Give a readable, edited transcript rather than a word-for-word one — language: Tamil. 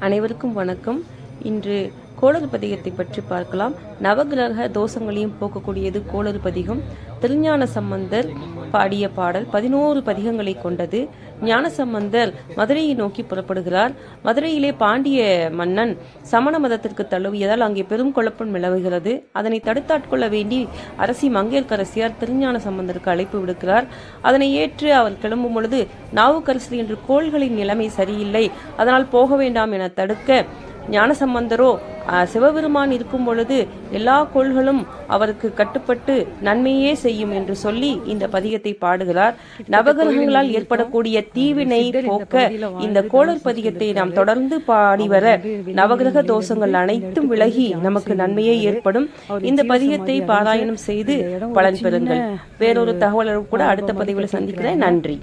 அனைவருக்கும் வணக்கம். இன்று கோளறு பதிகத்தை பற்றி பார்க்கலாம். நவகிரக தோஷங்களையும் போக்கக்கூடியது கோளறு பதிகம். திருஞான சம்பந்தர் பாடிய பாடல் 11 பதிகங்களை கொண்டது. ஞானசம்பந்தர் மதுரையை நோக்கி புறப்படுகிறார். மதுரையிலே பாண்டிய மன்னன் சமண மதத்திற்கு தழுவியதால் அங்கே பெரும் குழப்பம் நிலவுகிறது. அதனை தடுத்தாட்கொள்ள வேண்டி அரசி மங்கையர்க்கரசியார் திருஞான சம்பந்தருக்கு அழைப்பு விடுக்கிறார். அதனை ஏற்று அவர் கிளம்பும் பொழுது நாவுக்கரசர் என்று கோள்களின் நிலைமை சரியில்லை, அதனால் போக வேண்டாம் என தடுக்க, ஞானசம்பந்தரோ சிவபெருமான் இருக்கும் பொழுது எல்லா கோள்களும் அவருக்கு கட்டுப்பட்டு நன்மையே செய்யும் என்று சொல்லி இந்த பதிகத்தை பாடுகிறார். நவகிரகங்களால் ஏற்படக்கூடிய தீவினை போக்க இந்த கோளறு பதிகத்தை நாம் தொடர்ந்து பாடி வர நவகிரக தோஷங்கள் அனைத்தும் விலகி நமக்கு நன்மையே ஏற்படும். இந்த பதிகத்தை பாராயணம் செய்து பலன் பெறுங்கள். வேறொரு தகவலோடு கூட அடுத்த பதிவில் சந்திக்கிறேன். நன்றி.